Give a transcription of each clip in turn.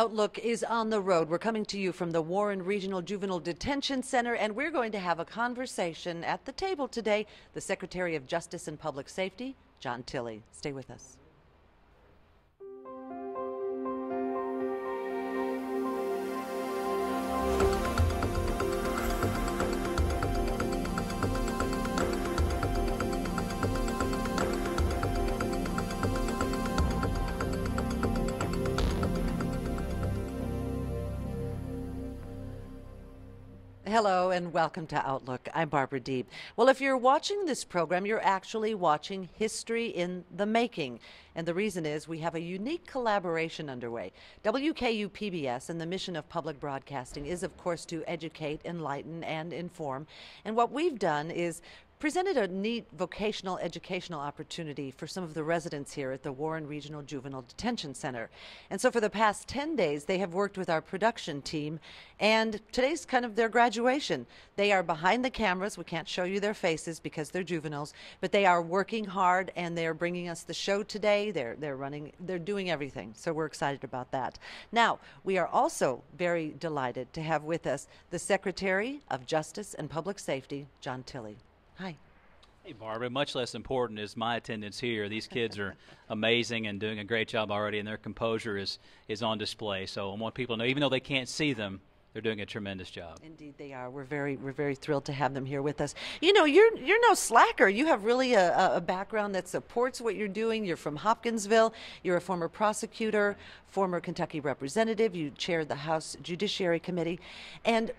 Outlook is on the road. We're coming to you from the Warren Regional Juvenile Detention Center, and we're going to have a conversation at the table today. The Secretary of Justice and Public Safety, John Tilley. Stay with us. Hello and welcome to Outlook. I'm Barbara Deeb. Well, if you're watching this program, you're actually watching history in the making. And the reason is we have a unique collaboration underway. WKU-PBS and the mission of public broadcasting is, of course, to educate, enlighten, and inform. And what we've done is presented a neat vocational educational opportunity for some of the residents here at the Warren Regional Juvenile Detention Center. And so for the past 10 days, they have worked with our production team, and today's kind of their graduation. They are behind the cameras. We can't show you their faces because they're juveniles, but they are working hard, and they're bringing us the show today. They're doing everything, so we're excited about that. Now, we are also very delighted to have with us the Secretary of Justice and Public Safety, John Tilley. Hi. Hey, Barbara. Much less important is my attendance here. These kids are amazing and doing a great job already, and their composure is on display. So I want people to know, even though they can't see them, they're doing a tremendous job. Indeed, they are. We're very thrilled to have them here with us. You know, you're no slacker. You have really a background that supports what you're doing. You're from Hopkinsville. You're a former prosecutor, former Kentucky representative. You chaired the House Judiciary Committee, and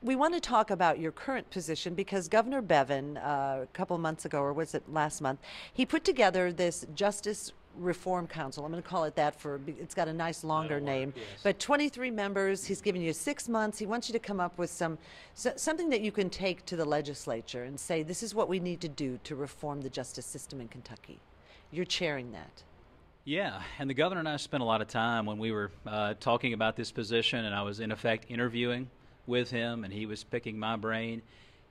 we want to talk about your current position because Governor Bevin, a couple of months ago, or was it last month, he put together this Justice Reform Council. I'm going to call it that it's got a nice longer name, yes. But 23 members. He's given you 6 months. He wants you to come up with something that you can take to the legislature and say, this is what we need to do to reform the justice system in Kentucky. You're chairing that. Yeah, and the governor and I spent a lot of time when we were talking about this position, and I was in effect interviewing with him, and he was picking my brain.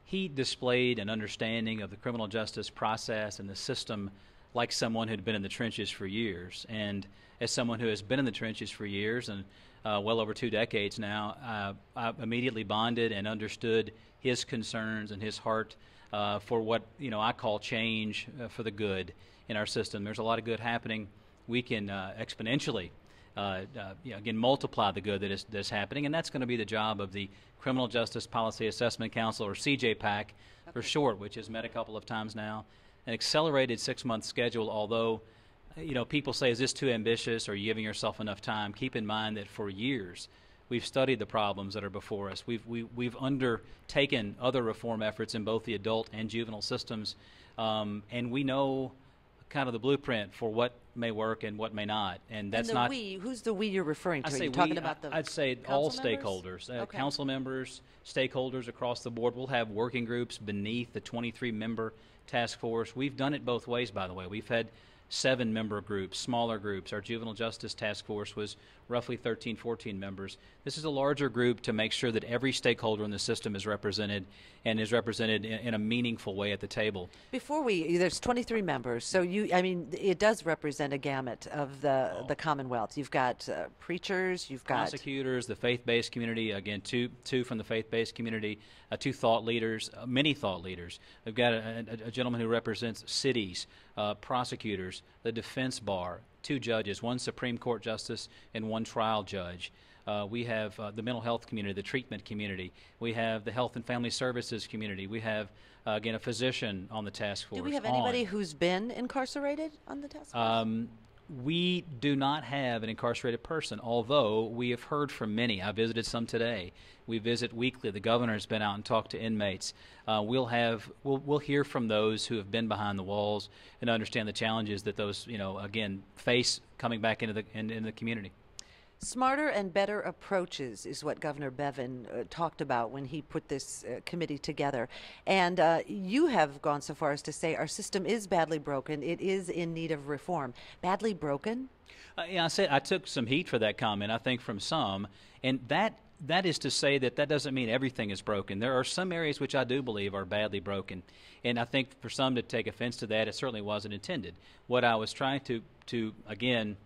He displayed an understanding of the criminal justice process and the system like someone who'd been in the trenches for years. And as someone who has been in the trenches for years and well over 2 decades now, I immediately bonded and understood his concerns and his heart for what I call change for the good in our system. There's a lot of good happening. We can exponentially again, multiply the good that's happening, and that's going to be the job of the Criminal Justice Policy Assessment Council, or CJPAC for short, which has met a couple of times now. An accelerated 6-month schedule, although people say, is this too ambitious, or are you giving yourself enough time? Keep in mind that for years we've studied the problems that are before us. We've undertaken other reform efforts in both the adult and juvenile systems, and we know kind of the blueprint for what may work and what may not, and that's not. Who's the we you're referring to? Are you talking about the? I'd say all stakeholders, okay. Council members, stakeholders across the board. We'll have working groups beneath the 23-member task force. We've done it both ways, by the way. We've had 7-member groups, smaller groups. Our Juvenile Justice Task Force was roughly 13, 14 members. This is a larger group to make sure that every stakeholder in the system is represented, and is represented in a meaningful way at the table. There's 23 members, so it does represent a gamut of the Commonwealth. You've got preachers, you've got prosecutors, the faith-based community. Again, two from the faith-based community, 2 thought leaders, many thought leaders. We've got a gentleman who represents cities, prosecutors, the defense bar, 2 judges, 1 Supreme Court justice and 1 trial judge. We have the mental health community, the treatment community. We have the health and family services community. We have, again, a physician on the task force. Do we have anybody who's been incarcerated on the task force? We do not have an incarcerated person, although we have heard from many. I visited some today. We visit weekly. The governor's been out and talked to inmates. We'll hear from those who have been behind the walls and understand the challenges that those again face coming back into the community. Smarter and better approaches is what Governor Bevin talked about when he put this committee together. And you have gone so far as to say our system is badly broken. It is in need of reform. Badly broken? Yeah, I took some heat for that comment, I think, from some. And that is to say that doesn't mean everything is broken. There are some areas which I do believe are badly broken. And I think for some to take offense to that, it certainly wasn't intended. What I was trying to again,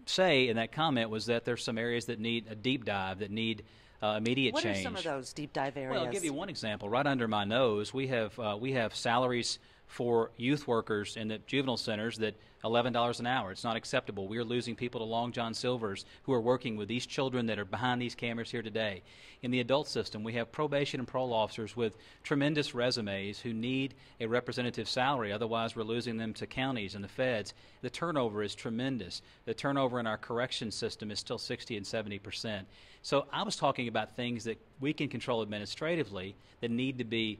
say in that comment was that there's some areas that need a deep dive, that need immediate change. What are some of those deep dive areas? Well, I'll give you one example. Right under my nose, we have salaries for youth workers in the juvenile centers that $11 an hour. It's not acceptable. We are losing people to Long John Silver's who are working with these children that are behind these cameras here today. In the adult system, we have probation and parole officers with tremendous resumes who need a representative salary. Otherwise, we're losing them to counties and the feds. The turnover is tremendous. The turnover in our correction system is still 60 and 70%. So I was talking about things that we can control administratively that need to be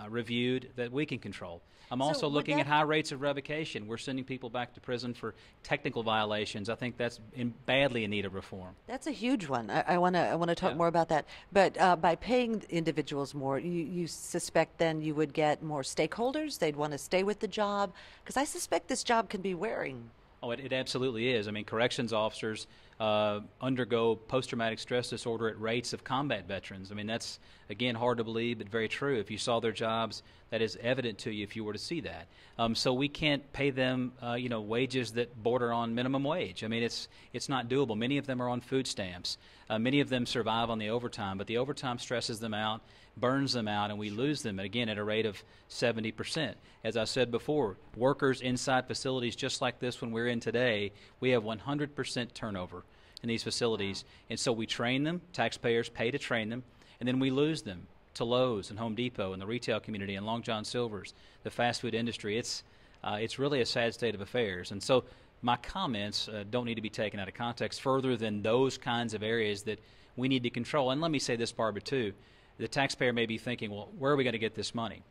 reviewed, that we can control. I'm also looking at high rates of revocation. We're sending people back to prison for technical violations. I think that's badly in need of reform. That's a huge one. I want to talk more about that. But by paying individuals more, you suspect then you would get more stakeholders? They'd want to stay with the job? Because I suspect this job can be wearing. Oh, it absolutely is. I mean, corrections officers undergo post-traumatic stress disorder at rates of combat veterans. I mean, that's, again, hard to believe, but very true. If you saw their jobs, that is evident to you if you were to see that. So we can't pay them, wages that border on minimum wage. I mean, it's not doable. Many of them are on food stamps. Many of them survive on the overtime, but the overtime stresses them out, burns them out, and we lose them, again, at a rate of 70%. As I said before, workers inside facilities just like this one we're in today, we have 100% turnover in these facilities. And so we train them, taxpayers pay to train them, and then we lose them to Lowe's and Home Depot and the retail community and Long John Silver's, the fast food industry. It's really a sad state of affairs. And so my comments don't need to be taken out of context further than those kinds of areas that we need to control. And let me say this, Barbara, too. The taxpayer may be thinking, well, where are we going to get this money?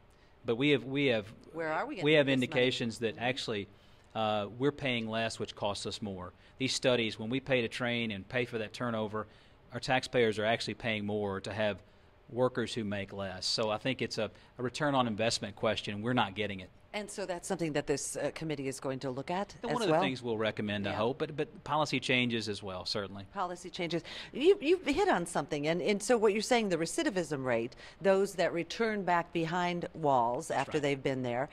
But we have indications that actually we're paying less, which costs us more. These studies, when we pay to train and pay for that turnover, our taxpayers are actually paying more to have workers who make less. So I think it's a return on investment question, and we're not getting it. And so that's something that this committee is going to look at as well? One of the things we'll recommend, I hope, but policy changes as well, certainly. Policy changes. You've hit on something, and so what you're saying, the recidivism rate, those that return back behind walls after they've been there,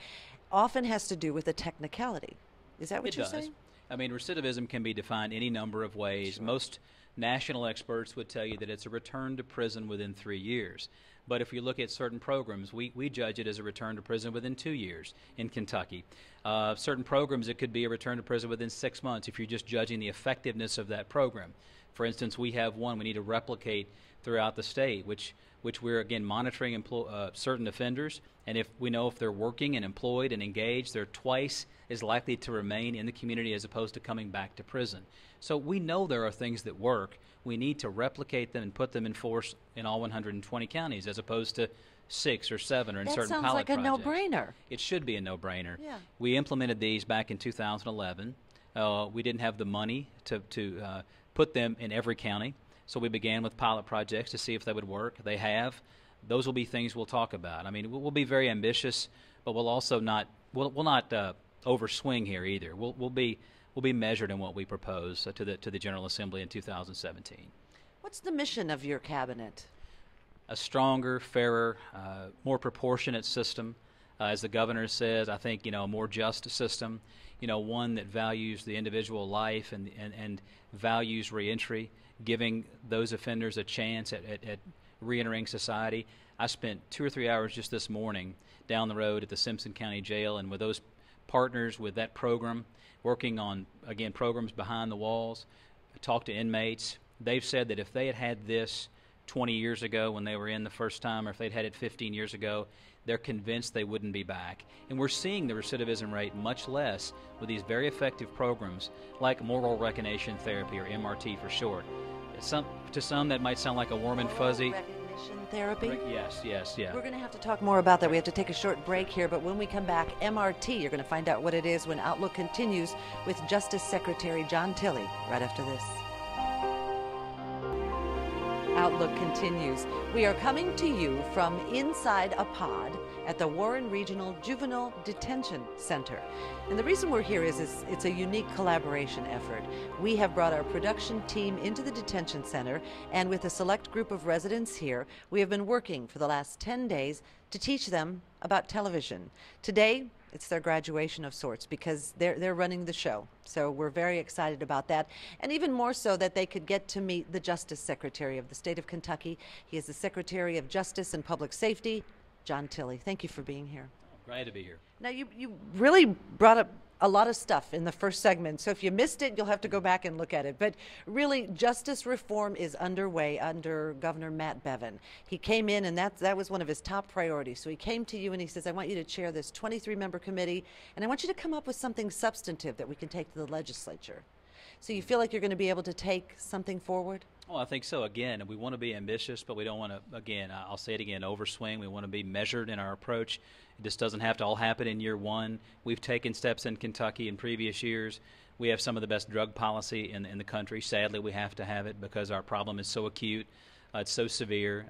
often has to do with a technicality. Is that what you're saying? I mean, recidivism can be defined any number of ways. Sure. Most national experts would tell you that it's a return to prison within 3 years. But if you look at certain programs, we judge it as a return to prison within 2 years in Kentucky. Certain programs, it could be a return to prison within 6 months if you're just judging the effectiveness of that program. For instance, we have one we need to replicate throughout the state, which we're, again, monitoring certain offenders. And if we know if they're working and employed and engaged, they're twice as likely to remain in the community as opposed to coming back to prison. So we know there are things that work. We need to replicate them and put them in force in all 120 counties as opposed to 6 or 7 or in certain pilot projects. That sounds like a no-brainer. It should be a no-brainer. Yeah. We implemented these back in 2011. We didn't have the money to put them in every county, so we began with pilot projects to see if they would work. They have. Those will be things we'll talk about. I mean, we'll be very ambitious, but we'll also not overswing here either. We'll be measured in what we propose to the General Assembly in 2017. What's the mission of your cabinet? A stronger, fairer, more proportionate system. As the governor says, I think, a more just system, one that values the individual life and values reentry, giving those offenders a chance at reentering society. I spent 2 or 3 hours just this morning down the road at the Simpson County Jail, and with those partners with that program, working on, again, programs behind the walls. I talked to inmates. They've said that if they had had this 20 years ago when they were in the first time, or if they'd had it 15 years ago, they're convinced they wouldn't be back. And we're seeing the recidivism rate much less with these very effective programs like moral recognition therapy, or MRT for short. To some, that might sound like a warm and fuzzy. Recognition therapy? Yes. We're going to have to talk more about that. We have to take a short break here, but when we come back, MRT, you're going to find out what it is when Outlook continues with Justice Secretary John Tilley right after this. Outlook continues. We are coming to you from inside a pod at the Warren Regional Juvenile Detention Center. And the reason we're here is it's a unique collaboration effort. We have brought our production team into the detention center, and with a select group of residents here, we have been working for the last 10 days to teach them about television. Today, It's their graduation of sorts because they're running the show. So we're very excited about that. And even more so that they could get to meet the Justice Secretary of the state of Kentucky. He is the Secretary of Justice and Public Safety, John Tilley. Thank you for being here. Glad to be here. Now, you really brought up a lot of stuff in the first segment, so if you missed it, you'll have to go back and look at it. But really, justice reform is underway under Governor Matt Bevin. He came in, and that was one of his top priorities. So he came to you and he says, I want you to chair this 23-member committee, and I want you to come up with something substantive that we can take to the legislature. So you feel like you're going to be able to take something forward? Well, I think so. Again, we want to be ambitious, but we don't want to, again, I'll say it again, overswing. We want to be measured in our approach. This doesn't have to all happen in year one. We've taken steps in Kentucky in previous years. We have some of the best drug policy in the country. Sadly, we have to have it because our problem is so acute. It's so severe.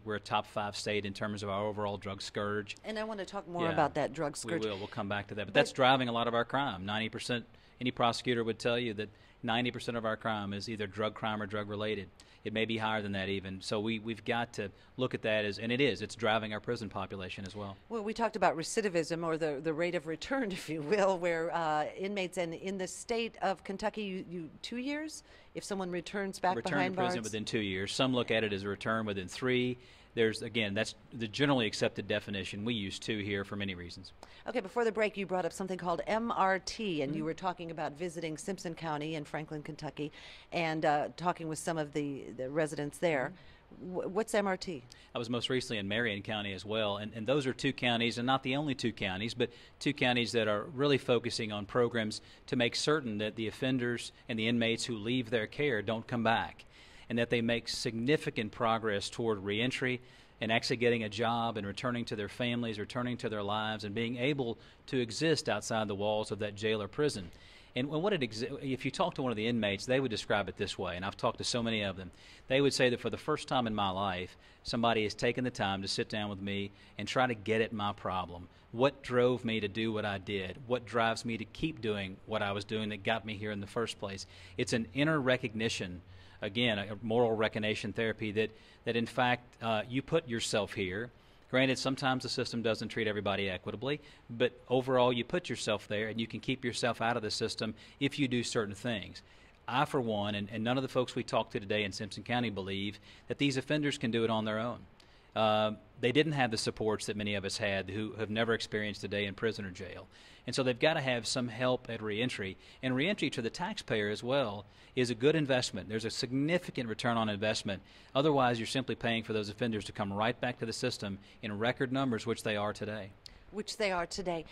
We're a top 5 state in terms of our overall drug scourge. And I want to talk more about that drug scourge. We will. We'll come back to that. But that's driving a lot of our crime. 90%, any prosecutor would tell you that 90% of our crime is either drug crime or drug related. It may be higher than that even. So we've got to look at that as, and it's driving our prison population as well. Well, we talked about recidivism, or the rate of return, if you will, where inmates, and in the state of Kentucky, you 2 years? If someone returns back behind bars? Return to prison within 2 years. Some look at it as a return within 3. There's, again, that's the generally accepted definition. We use 2 here for many reasons. Okay, before the break, you brought up something called MRT, and you were talking about visiting Simpson County in Franklin, Kentucky, and talking with some of the residents there. What's MRT? I was most recently in Marion County as well, and those are 2 counties, and not the only 2 counties, but 2 counties that are really focusing on programs to make certain that the offenders and the inmates who leave their care don't come back, and that they make significant progress toward reentry and actually getting a job and returning to their families, returning to their lives, and being able to exist outside the walls of that jail or prison. And if you talk to one of the inmates, they would describe it this way, and I've talked to so many of them. They would say that for the first time in my life, somebody has taken the time to sit down with me and try to get at my problem. What drove me to do what I did? What drives me to keep doing what I was doing that got me here in the first place? It's an inner recognition, again, a moral recognition therapy that in fact, you put yourself here. Granted, sometimes the system doesn't treat everybody equitably, but overall you put yourself there and you can keep yourself out of the system if you do certain things. I, for one, and none of the folks we talked to today in Simpson County believe that these offenders can do it on their own. They didn't have the supports that many of us had who have never experienced a day in prison or jail. And so they've got to have some help at reentry. And reentry to the taxpayer as well is a good investment. There's a significant return on investment. Otherwise, you're simply paying for those offenders to come right back to the system in record numbers, which they are today. Which they are today.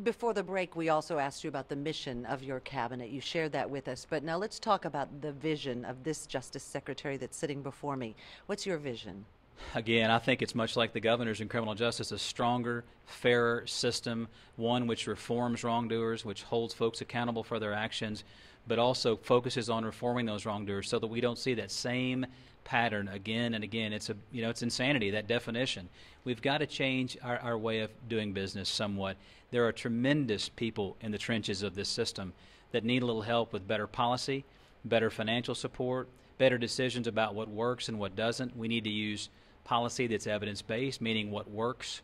Before the break, we also asked you about the mission of your cabinet. You shared that with us. But now let's talk about the vision of this Justice Secretary that's sitting before me. What's your vision? Again, I think it's much like the governors in criminal justice, a stronger, fairer system, one which reforms wrongdoers, which holds folks accountable for their actions, but also focuses on reforming those wrongdoers so that we don't see that same pattern again and again. It's insanity, that definition. We've got to change our way of doing business somewhat. There are tremendous people in the trenches of this system that need a little help with better policy, better financial support, better decisions about what works and what doesn't. We need to use policy that's evidence-based, meaning what works.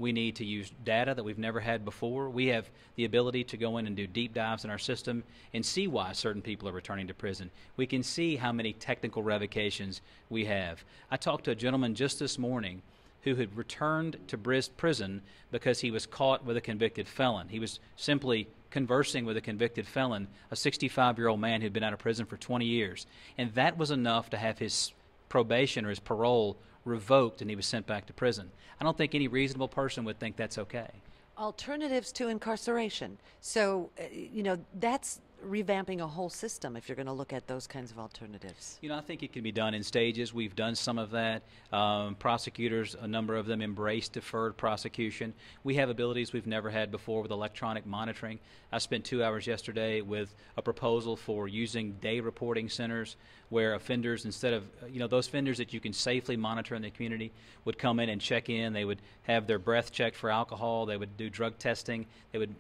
We need to use data that we've never had before. We have the ability to go in and do deep dives in our system and see why certain people are returning to prison. We can see how many technical revocations we have. I talked to a gentleman just this morning who had returned to prison because he was caught with a convicted felon. He was simply conversing with a convicted felon, a 65-year-old man who'd been out of prison for 20 years. And that was enough to have his probation or his parole revoked, and he was sent back to prison. I don't think any reasonable person would think that's okay. Alternatives to incarceration. So, that's revamping a whole system if you're going to look at those kinds of alternatives. I think it can be done in stages. We've done some of that. Prosecutors, a number of them, embrace deferred prosecution. We have abilities we've never had before with electronic monitoring. I spent 2 hours yesterday with a proposal for using day reporting centers where offenders, instead of, those offenders that you can safely monitor in the community, would come in and check in. They would have their breath checked for alcohol. They would do drug testing. They would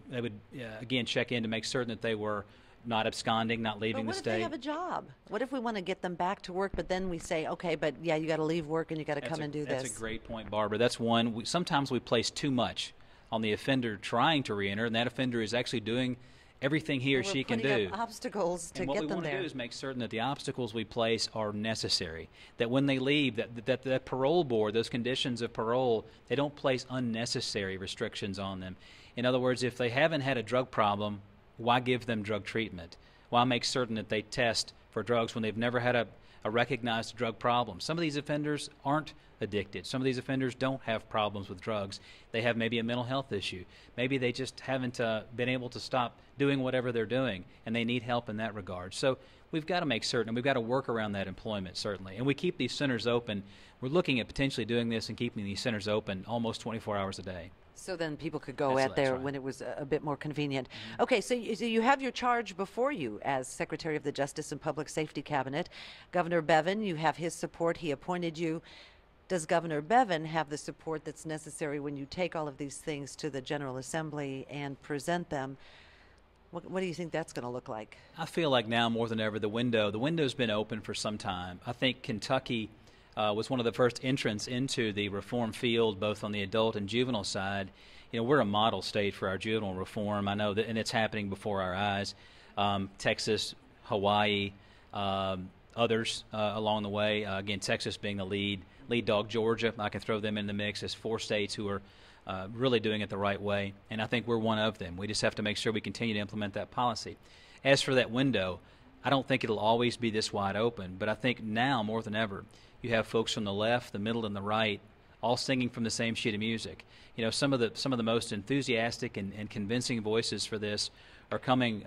again, check in to make certain that they were not absconding, not leaving the state. But what if they have a job? What if we want to get them back to work, but then we say, okay, but yeah, you got to leave work and you got to come and do this? That's a great point, Barbara. That's one. Sometimes we place too much on the offender trying to reenter, and that offender is actually doing everything he or she can do. We're putting up obstacles to get them there. And what we want to do is make certain that the obstacles we place are necessary, that when they leave, that parole board, those conditions of parole, they don't place unnecessary restrictions on them. In other words, if they haven't had a drug problem, why give them drug treatment? Why make certain that they test for drugs when they've never had a recognized drug problem? Some of these offenders aren't addicted. Some of these offenders don't have problems with drugs. They have maybe a mental health issue. Maybe they just haven't been able to stop doing whatever they're doing, and they need help in that regard. So we've got to make certain, and we've got to work around that employment, certainly. And we keep these centers open. We're looking at potentially doing this and keeping these centers open almost 24 hours a day. So then people could go out there when it was a bit more convenient. Okay, so you have your charge before you as Secretary of the Justice and Public Safety Cabinet. Governor Bevin, you have his support. He appointed you. Does Governor Bevin have the support that's necessary when you take all of these things to the General Assembly and present them? What do you think that's going to look like? I feel like now more than ever the window's been open for some time. I think Kentucky was one of the first entrants into the reform field, both on the adult and juvenile side. You know, we're a model state for our juvenile reform. I know that, and it's happening before our eyes. Texas, Hawaii, others along the way. Again, Texas being the lead dog. Georgia, I can throw them in the mix as 4 states who are really doing it the right way, and I think we're one of them. We just have to make sure we continue to implement that policy. As for that window, I don't think it'll always be this wide open, but I think now more than ever, you have folks from the left, the middle, and the right all singing from the same sheet of music. You know, some of the most enthusiastic and convincing voices for this are coming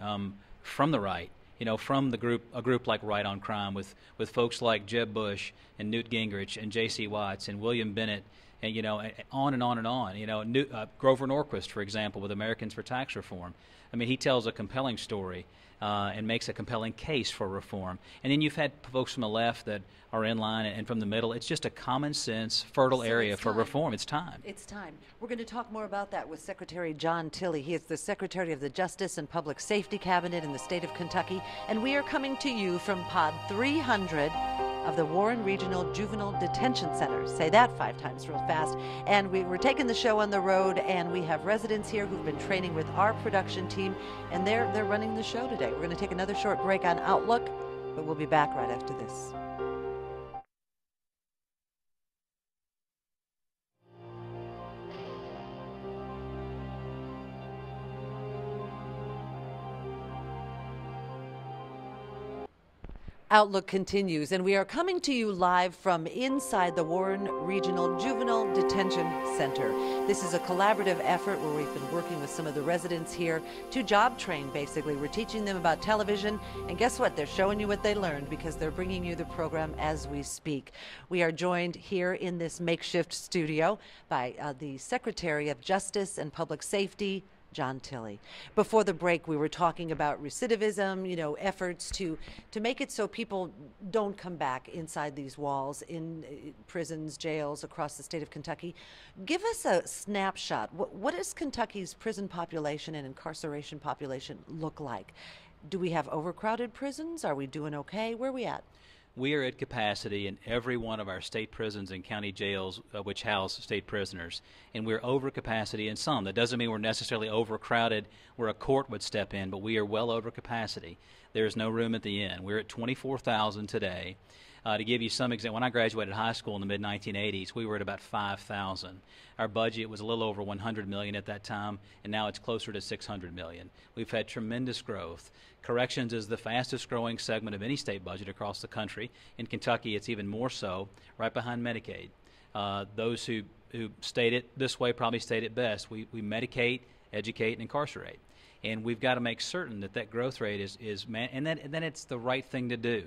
from the right. You know, from a group like Right on Crime, with folks like Jeb Bush and Newt Gingrich and J.C. Watts and William Bennett, and you know, on and on and on. You know, Grover Norquist, for example, with Americans for Tax Reform. I mean, he tells a compelling story and makes a compelling case for reform. And then you've had folks from the left that are in line, and from the middle. It's just a common sense, fertile area for reform. It's time. It's time. We're going to talk more about that with Secretary John Tilley. He is the Secretary of the Justice and Public Safety Cabinet in the state of Kentucky. And we are coming to you from Pod 300 of the Warren Regional Juvenile Detention Center. Say that 5 times real fast. And we're taking the show on the road, and we have residents here who've been training with our production team, and they're running the show today. We're going to take another short break on Outlook, but we'll be back right after this. Outlook continues, and we are coming to you live from inside the Warren Regional Juvenile Detention Center. This is a collaborative effort where we've been working with some of the residents here to job train, basically. We're teaching them about television, and guess what? They're showing you what they learned because they're bringing you the program as we speak. We are joined here in this makeshift studio by the Secretary of Justice and Public Safety, John Tilley. Before the break, we were talking about recidivism, you know, efforts to make it so people don't come back inside these walls in prisons, jails across the state of Kentucky. Give us a snapshot. What does Kentucky's prison population and incarceration population look like? Do we have overcrowded prisons? Are we doing okay? Where are we at? We are at capacity in every one of our state prisons and county jails which house state prisoners, and we're over capacity in some. That doesn't mean we're necessarily overcrowded where a court would step in, but we are well over capacity. There is no room at the end. We're at 24,000 today. To give you some example, when I graduated high school in the mid-1980s, we were at about 5,000. Our budget was a little over $100 million at that time, and now it's closer to $600 million. We've had tremendous growth. Corrections is the fastest growing segment of any state budget across the country. In Kentucky, it's even more so, right behind Medicaid. Those who state it this way probably state it best. We medicate, educate, and incarcerate. And we've got to make certain that that growth rate and then it's the right thing to do,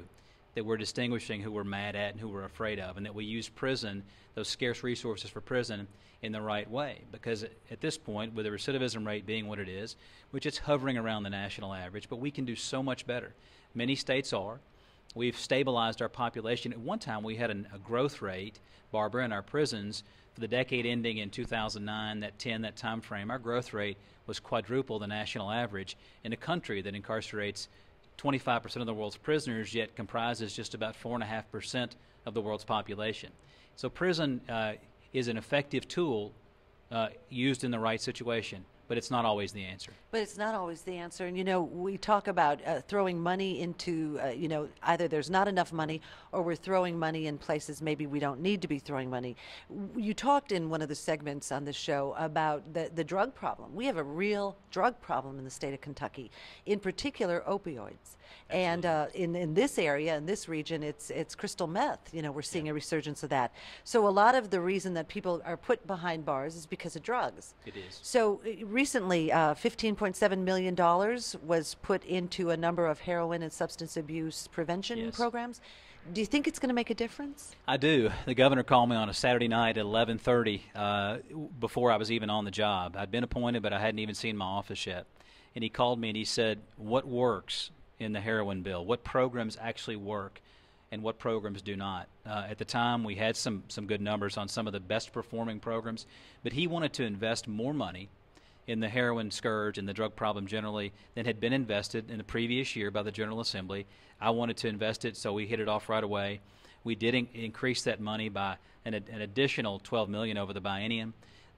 that we're distinguishing who we're mad at and who we're afraid of, and that we use prison, those scarce resources for prison, in the right way. Because at this point, with the recidivism rate being what it is, which it's hovering around the national average, but we can do so much better. Many states are. We've stabilized our population. At one time, we had a growth rate, Barbara, in our prisons for the decade ending in 2009, that time frame. Our growth rate was quadruple the national average in a country that incarcerates 25% of the world's prisoners, yet comprises just about 4.5% of the world's population. So prison is an effective tool used in the right situation. But it's not always the answer. But it's not always the answer. And, you know, we talk about throwing money into, you know, either there's not enough money or we're throwing money in places maybe we don't need to be throwing money. You talked in one of the segments on the show about the drug problem. We have a real drug problem in the state of Kentucky, in particular opioids. Absolutely. And in this area, in this region, it's crystal meth. You know, we're seeing a resurgence of that. So a lot of the reason that people are put behind bars is because of drugs. It is. So recently, $15.7 million was put into a number of heroin and substance abuse prevention programs. Do you think it's going to make a difference? I do. The governor called me on a Saturday night at 11:30 before I was even on the job. I'd been appointed, but I hadn't even seen my office yet. And he called me and he said, what works in the heroin bill? What programs actually work and what programs do not? At the time, we had some good numbers on some of the best performing programs, but he wanted to invest more money in the heroin scourge and the drug problem generally than had been invested in the previous year by the General Assembly. I wanted to invest it, so we hit it off right away. We did increase that money by an additional $12 million over the biennium.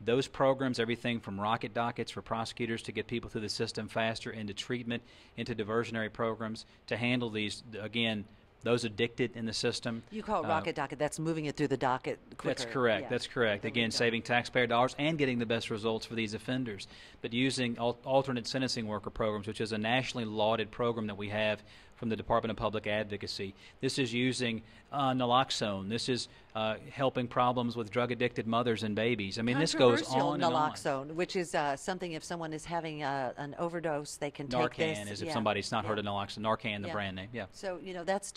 Those programs, everything from rocket dockets for prosecutors to get people through the system faster, into treatment, into diversionary programs to handle these, again, those addicted in the system. You call it rocket docket. That's moving it through the docket quicker. That's correct. Yeah. That's correct. Again, saving taxpayer dollars and getting the best results for these offenders. But using alternate sentencing worker programs, which is a nationally lauded program that we have from the Department of Public Advocacy. This is using naloxone. This is helping problems with drug-addicted mothers and babies. I mean, this goes on and on. Naloxone, which is something if someone is having an overdose, they can take this. Narcan is if somebody's not heard of naloxone. Narcan, the brand name. Yeah. So, you know, that's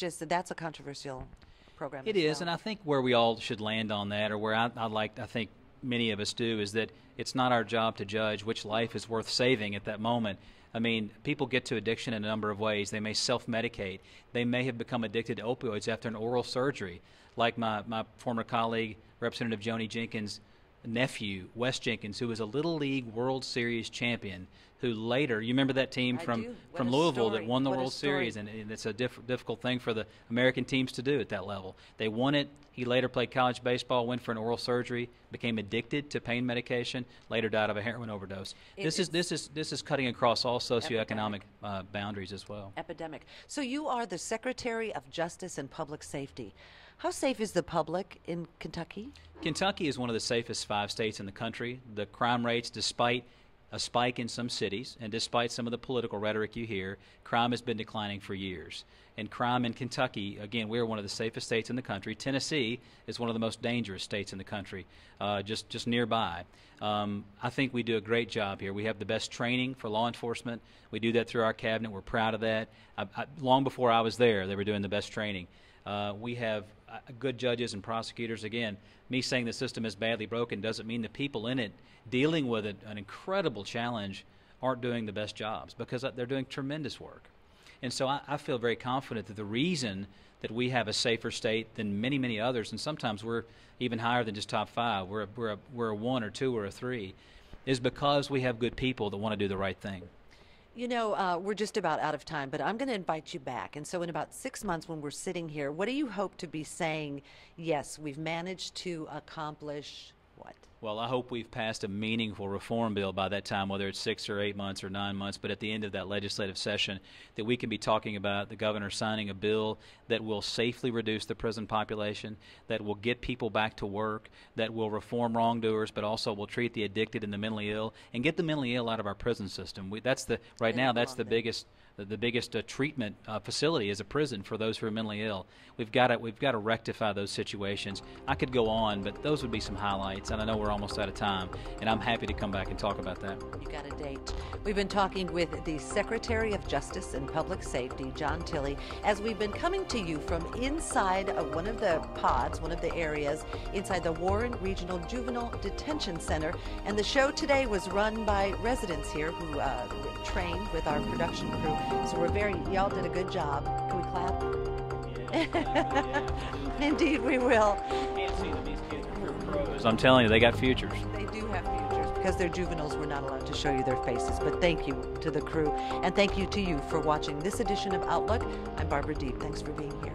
a controversial program. It is, and I think where we all should land on that, or where I think many of us do, is that it's not our job to judge which life is worth saving at that moment. I mean, people get to addiction in a number of ways. They may self-medicate. They may have become addicted to opioids after an oral surgery, like my former colleague, Representative Joni Jenkins' nephew, Wes Jenkins, who was a Little League World Series champion, who later, you remember that team from Louisville that won the World Series, and it's a difficult thing for the American teams to do at that level. They won it. He later played college baseball, went for an oral surgery, became addicted to pain medication, later died of a heroin overdose. This is cutting across all socioeconomic boundaries as well. Epidemic. So you are the Secretary of Justice and Public Safety. How safe is the public in Kentucky? Kentucky is one of the safest 5 states in the country. The crime rates, despite a spike in some cities, and despite some of the political rhetoric you hear, crime has been declining for years. And crime in Kentucky, again, we're one of the safest states in the country. Tennessee is one of the most dangerous states in the country, just nearby. I think we do a great job here. We have the best training for law enforcement. We do that through our cabinet. We're proud of that. Long before I was there, they were doing the best training. We have good judges and prosecutors. Again, me saying the system is badly broken doesn't mean the people in it dealing with it, an incredible challenge, aren't doing the best jobs, because they're doing tremendous work. And so I feel very confident that the reason that we have a safer state than many, many others, and sometimes we're even higher than just top 5, we're a 1 or 2 or a 3, is because we have good people that want to do the right thing. You know, we're just about out of time, but I'm going to invite you back. And so in about 6 months when we're sitting here, what do you hope to be saying, yes, we've managed to accomplish what? Well, I hope we've passed a meaningful reform bill by that time, whether it's 6 or 8 months or 9 months, but at the end of that legislative session, that we can be talking about the governor signing a bill that will safely reduce the prison population, that will get people back to work, that will reform wrongdoers, but also will treat the addicted and the mentally ill, and get the mentally ill out of our prison system. Right now, that's the biggest treatment facility is a prison for those who are mentally ill. We've got to rectify those situations. I could go on, but those would be some highlights, and I know we're almost out of time, and I'm happy to come back and talk about that. You got a date. We've been talking with the Secretary of Justice and Public Safety, John Tilley, as we've been coming to you from inside of one of the pods, one of the areas inside the Warren Regional Juvenile Detention Center. And the show today was run by residents here who trained with our production crew. So y'all did a good job. Can we clap? Yeah. Indeed, we will. You can't see them. These kids are pros. I'm telling you, they got futures. They do have futures. Because they're juveniles, we're not allowed to show you their faces. But thank you to the crew. And thank you to you for watching this edition of Outlook. I'm Barbara Deeb. Thanks for being here.